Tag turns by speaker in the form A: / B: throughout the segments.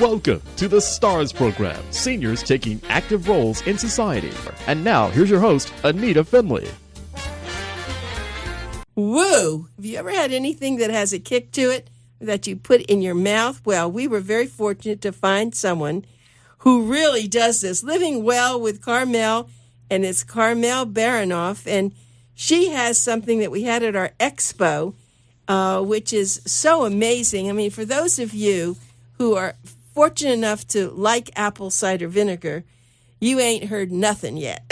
A: Welcome to the STARS program, seniors taking active roles in society. And now, here's your host, ANITA FINLEY.
B: Woo! Have you ever had anything that has a kick to it that you put in your mouth? Well, we were very fortunate to find someone who really does this. Living Well with Carmel, and it's Carmel Baronoff, and she has something that we had at our expo, which is so amazing. I mean, for those of you who are fortunate enough to like apple cider vinegar, you ain't heard nothing yet.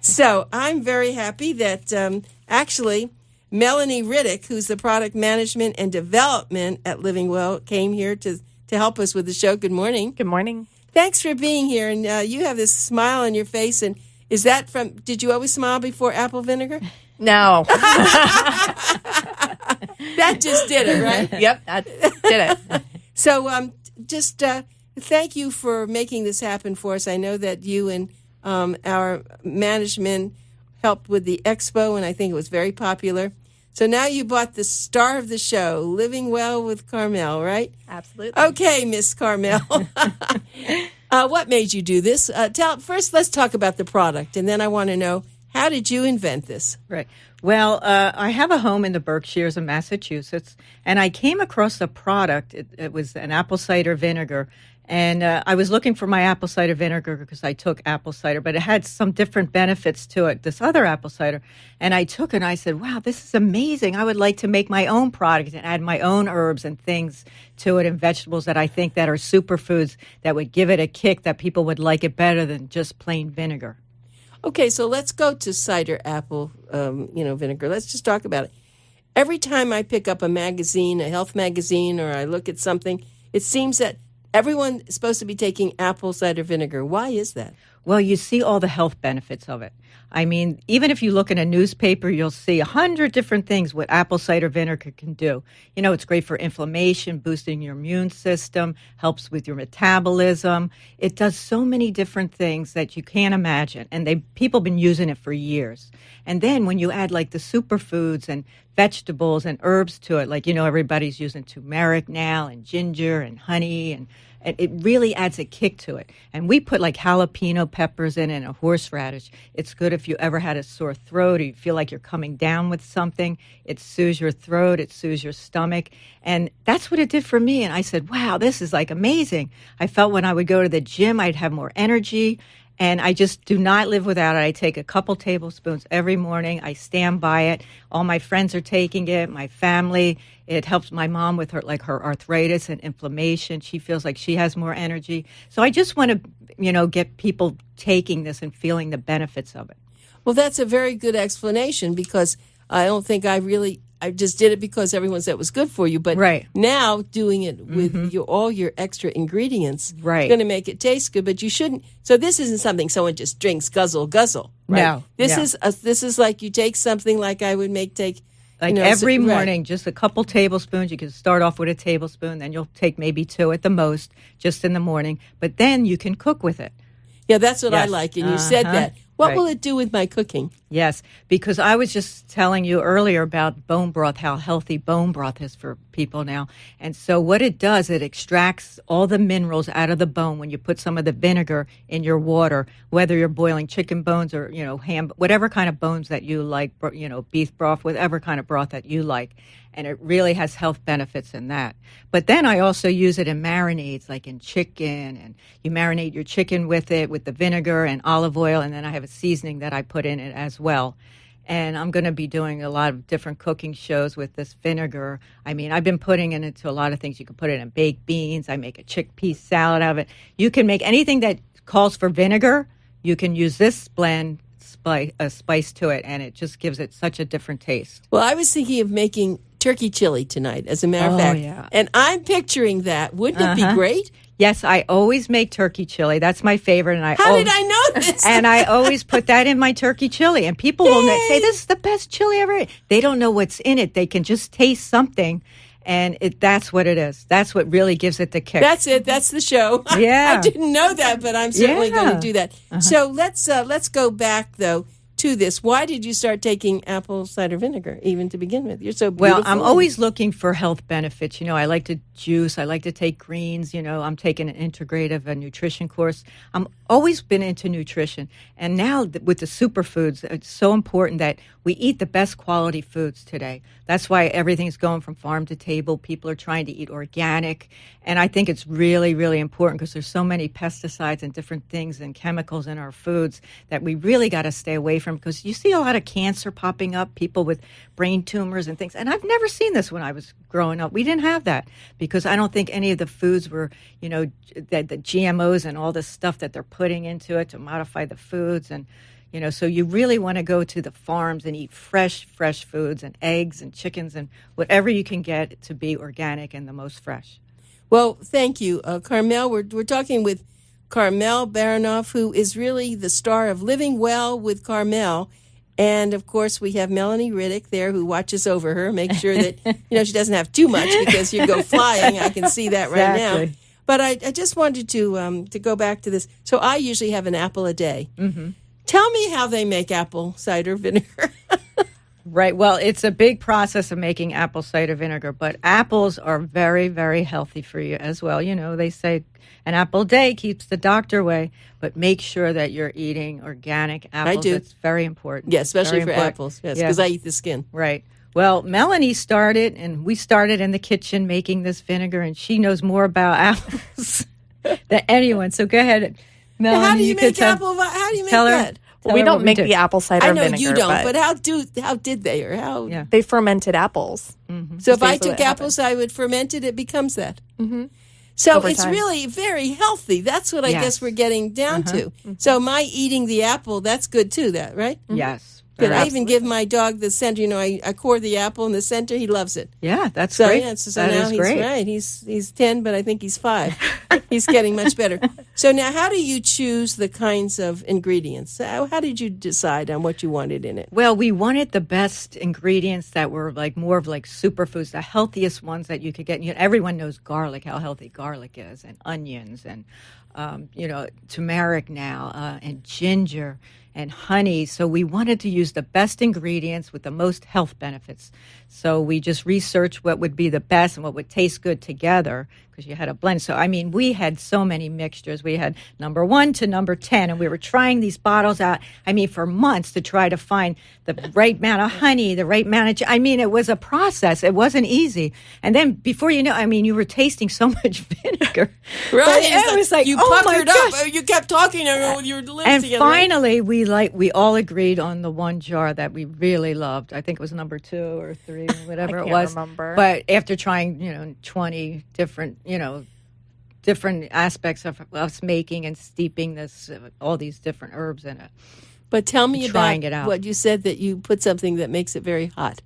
B: So I'm very happy that actually MELANIE RIDDIck, who's the product management and development at Living Well, came here to help us with the show. Good morning.
C: Good morning.
B: Thanks for being here. And you have this smile on your face. And is that from, did you always smile before apple vinegar?
C: No.
B: That just did it, right?
C: Yep, that did it.
B: So just thank you for making this happen for us. I know that you and our management helped with the expo, and I think it was very popular. So now you bought the star of the show, Living Well with Carmel, right?
C: Absolutely.
B: Okay, Miss Carmel. What made you do this? First, let's talk about the product, and then I want to know, how did you invent this?
C: Right. Well, I have a home in the Berkshires of Massachusetts, and I came across a product. It was an apple cider vinegar, and I was looking for my apple cider vinegar because I took apple cider, but it had some different benefits to it, this other apple cider. And I took it, and I said, wow, this is amazing. I would like to make my own product and add my own herbs and things to it and vegetables that I think that are superfoods that would give it a kick, that people would like it better than just plain vinegar.
B: Okay, so let's go to cider apple, vinegar. Let's just talk about it. Every time I pick up a magazine, a health magazine, or I look at something, it seems that everyone is supposed to be taking apple cider vinegar. Why is that?
C: Well, you see all the health benefits of it. I mean, even if you look in a newspaper, you'll see 100 different things what apple cider vinegar can do. You know, it's great for inflammation, boosting your immune system, helps with your metabolism. It does so many different things that you can't imagine. And people have been using it for years. And then when you add like the superfoods and vegetables and herbs to it, like, everybody's using turmeric now and ginger and honey, and it really adds a kick to it. And we put like jalapeno peppers in and a horseradish. It's good if you ever had a sore throat or you feel like you're coming down with something. It soothes your throat. It soothes your stomach. And that's what it did for me. And I said, wow, this is like amazing. I felt when I would go to the gym, I'd have more energy. And I just do not live without it. I take a couple tablespoons every morning. I stand by it. All my friends are taking it, my family. It helps my mom with her arthritis and inflammation. She feels like she has more energy. So I just want to, get people taking this and feeling the benefits of it.
B: Well, that's a very good explanation, because I don't think I just did it because everyone said it was good for you. But
C: right.
B: Now doing it with all your extra ingredients is going to make it taste good. But you shouldn't. So this isn't something someone just drinks, guzzle. Right?
C: No.
B: This is like you take something like I would take.
C: Every morning, just a couple tablespoons. You can start off with a tablespoon, then you'll take maybe 2 at the most, just in the morning. But then you can cook with it.
B: Yeah, that's what I like. And you said that. What will it do with my cooking?
C: Yes, because I was just telling you earlier about bone broth, how healthy bone broth is for people now. And so what it does, it extracts all the minerals out of the bone when you put some of the vinegar in your water, whether you're boiling chicken bones or, ham, whatever kind of bones that you like, beef broth, whatever kind of broth that you like. And it really has health benefits in that. But then I also use it in marinades, like in chicken, and you marinate your chicken with it, with the vinegar and olive oil, and then I have a seasoning that I put in it as well. And I'm going to be doing a lot of different cooking shows with this vinegar. I mean, I've been putting it into a lot of things. You can put it in baked beans. I make a chickpea salad out of it. You can make anything that calls for vinegar. You can use this blend, spice to it, and it just gives it such a different taste.
B: Well, I was thinking of making turkey chili tonight, as a matter of fact.
C: Yeah.
B: And I'm picturing that. Wouldn't it be great?
C: Yes, I always make turkey chili. That's my favorite. And
B: How did I know this?
C: And I always put that in my turkey chili. And people will say, this is the best chili ever. They don't know what's in it. They can just taste something. And that's what it is. That's what really gives it the kick.
B: That's it. That's the show.
C: Yeah.
B: I didn't know that, but I'm certainly going to do that. So let's go back, though. to this. Why did you start taking apple cider vinegar even to begin with? You're so beautiful.
C: Well, I'm always looking for health benefits. I like to juice. I like to take greens. I'm taking an integrative nutrition course. I'm always been into nutrition. And now with the superfoods, it's so important that we eat the best quality foods today. That's why everything's going from farm to table. People are trying to eat organic. And I think it's really, really important because there's so many pesticides and different things and chemicals in our foods that we really got to stay away from, because you see a lot of cancer popping up, people with brain tumors and things. And I've never seen this when I was growing up. We didn't have that because I don't think any of the foods were, the GMOs and all this stuff that they're putting into it to modify the foods. And, so you really want to go to the farms and eat fresh foods and eggs and chickens and whatever you can get to be organic and the most fresh.
B: Well, thank you, Carmel. We're talking with Carmel Baronoff, who is really the star of Living Well with Carmel. And, of course, we have Melanie Riddick there who watches over her, make sure that, she doesn't have too much because you go flying. I can see that right now. But I just wanted to go back to this. So I usually have an apple a day. Mm-hmm. Tell me how they make apple cider vinegar.
C: Right. Well, it's a big process of making apple cider vinegar, but apples are very, very healthy for you as well. They say an apple a day keeps the doctor away, but make sure that you're eating organic apples.
B: I do.
C: It's very important.
B: Yeah, especially for apples. Yes, because I eat the skin.
C: Right. Well, Melanie started, and we started in the kitchen making this vinegar, and she knows more about apples than anyone. So go ahead, Melanie.
B: Now, how do you make that?
D: Well, we don't make the apple cider vinegar.
B: I know you don't, but how did they, or how?
D: Yeah. They fermented apples.
B: Mm-hmm. So if I took apples, I would ferment it. It becomes that. Mm-hmm. So it's really very healthy. That's what I guess we're getting down to. Mm-hmm. So my eating the apple, that's good too. That right?
C: Mm-hmm. Yes.
B: Good. I even give my dog the center. I core the apple in the center. He loves it.
C: Yeah, that's great.
B: Yeah, so now he's great. Right. He's 10, but I think he's 5. He's getting much better. So now, how do you choose the kinds of ingredients? How did you decide on what you wanted in it?
C: Well, we wanted the best ingredients that were more of superfoods, the healthiest ones that you could get. Everyone knows garlic, how healthy garlic is, and onions, and turmeric now, and ginger and honey. So we wanted to use the best ingredients with the most health benefits. So we just researched what would be the best and what would taste good together, because you had a blend. So, we had so many mixtures. We had number 1 to number 10, and we were trying these bottles out, for months to try to find the right amount of honey, the right amount of, it was a process. It wasn't easy. And then before you know, you were tasting so much vinegar.
B: Right.
C: It was like,
B: you
C: oh
B: puckered
C: my
B: up.
C: gosh.
B: You kept talking with your lips
C: and
B: together.
C: Finally, we all agreed on the one jar that we really loved. I think it was number 2 or 3, whatever it was.
D: Remember.
C: But after trying, 20 different, different aspects of us making and steeping this, all these different herbs in it.
B: But tell me about what you said, that you put something that makes it very hot.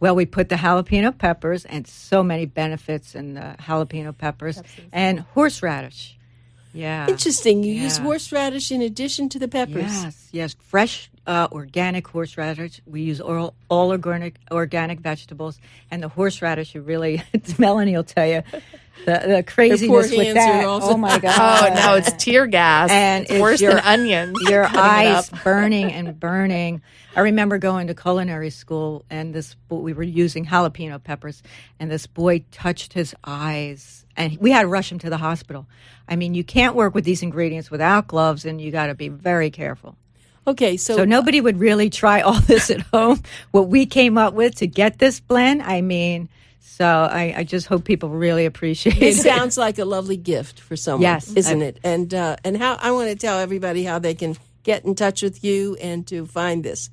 C: Well, we put the jalapeno peppers, and so many benefits in the jalapeno peppers, and horseradish. Yeah.
B: Interesting. You use horseradish in addition to the peppers.
C: Yes. Fresh organic horseradish. We use all organic vegetables, and the horseradish, Melanie will tell you, the craziness with that.
B: Oh my God!
D: Oh no, it's tear gas,
C: and
D: it's worse than onions.
C: Your eyes burning and burning. I remember going to culinary school, and we were using jalapeno peppers, and this boy touched his eyes, and we had to rush him to the hospital. You can't work with these ingredients without gloves, and you got to be very careful.
B: Okay,
C: so nobody would really try all this at home. What we came up with to get this blend, so I just hope people really appreciate it.
B: It sounds like a lovely gift for someone,
C: yes,
B: isn't it? And how I want to tell everybody how they can get in touch with you and to find this.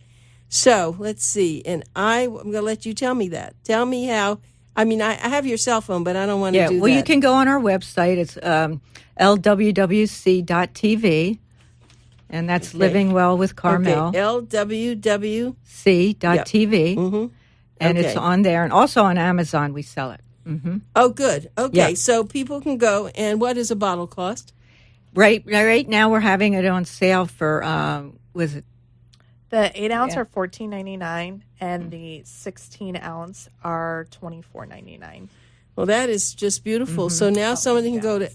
B: So let's see, and I'm going to let you tell me that. Tell me how. I have your cell phone, but I don't want to do that.
C: Well, you can go on our website. It's lwwc.tv, and that's Living Well with Carmel.
B: Okay. lwwc.tv.
C: C.tv. Mm-hmm. And it's on there, and also on Amazon we sell it. Mm-hmm.
B: Oh, good. Okay, so people can go, and what does a bottle cost?
C: Right now we're having it on sale for, was it?
D: The 8 ounce are $14.99, and the 16 ounce are $24.99.
B: Well, that is just beautiful. Mm-hmm. So now somebody can go to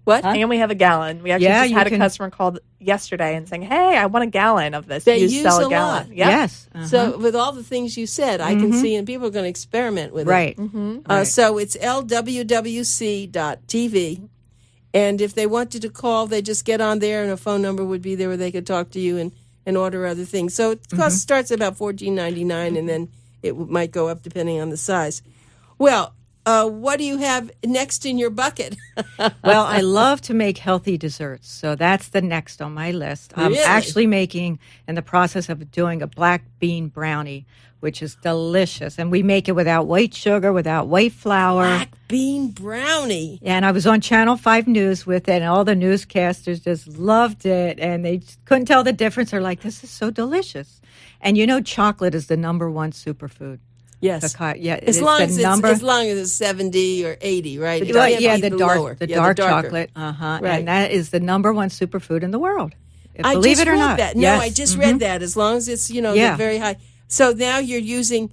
B: What?
D: And we have a gallon. We actually just had a customer call yesterday and saying, "Hey, I want a gallon of this."
B: They
D: you
B: use
D: sell
B: a
D: a gallon.
B: lot.
D: Yep.
C: Yes.
B: So with all the things you said, I can see, and people are going to experiment with
C: Right.
B: it. So it's lwwc.tv. And if they wanted to call, they just get on there, and a phone number would be there where they could talk to you and order other things. So it starts at about $14.99, and then it might go up depending on the size. Well, what do you have next in your bucket?
C: Well, I love to make healthy desserts, so that's the next on my list. I'm
B: Really?
C: actually making, in the process of doing a black bean brownie, which is delicious. And we make it without white sugar, without white flour.
B: Black bean brownie.
C: And I was on Channel 5 News with it, and all the newscasters just loved it, and they just couldn't tell the difference. They're like, this is so delicious. And you know, chocolate is the number one superfood.
B: Yes.
C: Yeah,
B: As long as it's 70 or 80, right? It can't be
C: the
B: lower.
C: dark
B: darker.
C: chocolate.
B: Right.
C: And that is the number one superfood in the world.
B: I
C: Believe
B: just
C: it or
B: read
C: not.
B: that. No,
C: Yes.
B: I just read that. As long as it's,
C: Yeah.
B: very high. So now you're using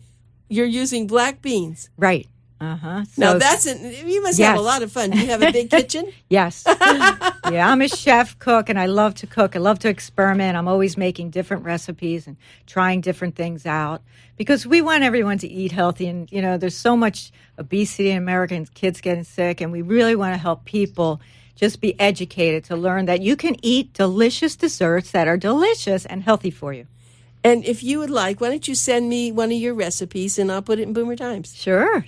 B: black beans.
C: Right.
B: Now you must have a lot of fun. Do you have a big kitchen?
C: Yes. Yeah, I'm a chef cook, and I love to cook. I love to experiment. I'm always making different recipes and trying different things out because we want everyone to eat healthy. And, there's so much obesity in America and kids getting sick, and we really want to help people just be educated to learn that you can eat delicious desserts that are delicious and healthy for you.
B: And if you would like, why don't you send me one of your recipes, and I'll put it in Boomer Times.
C: Sure.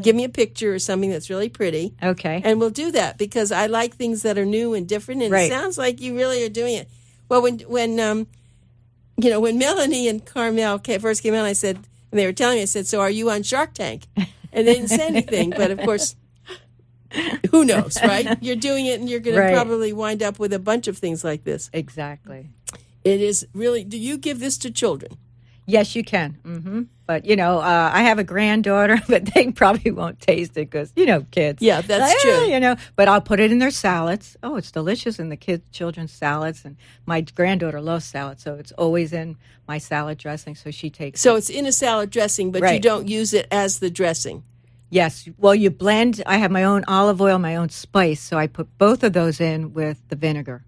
B: Give me a picture or something that's really pretty.
C: Okay.
B: And we'll do that because I like things that are new and different, and It sounds like you really are doing it. Well, when Melanie and Carmel first came out, I said, and they were telling me, I said, "So are you on Shark Tank?" And they didn't say anything, but of course, who knows, right? You're doing it, and you're going to probably wind up with a bunch of things like this.
C: Exactly.
B: It is really. Do you give this to children?
C: Yes, you can. But, I have a granddaughter, but they probably won't taste it because, kids.
B: Yeah, that's true.
C: But I'll put it in their salads. Oh, it's delicious in the children's salads. And my granddaughter loves salad, so it's always in my salad dressing, so she takes
B: So
C: it.
B: it's in a salad dressing, but you don't use it as the dressing.
C: Yes. Well, you blend. I have my own olive oil, my own spice, so I put both of those in with the vinegar.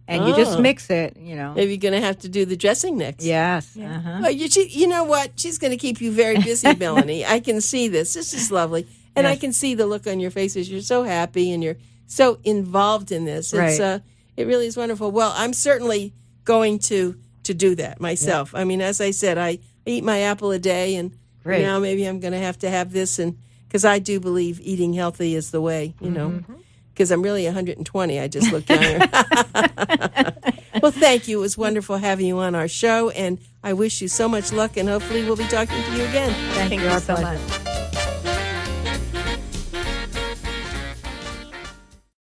C: And you just mix it,
B: Maybe you're going to have to do the dressing next.
C: Yes.
B: Yeah. Well, you know what? She's going to keep you very busy, Melanie. I can see this. This is lovely. And I can see the look on your faces. You're so happy and you're so involved in this. It's, it really is wonderful. Well, I'm certainly going to do that myself. I mean, as I said, I eat my apple a day, and now maybe I'm going to have this, and because I do believe eating healthy is the way, because I'm really 120. I just look younger. Well, thank you. It was wonderful having you on our show, and I wish you so much luck, and hopefully we'll be talking to you again.
D: Thank you so much.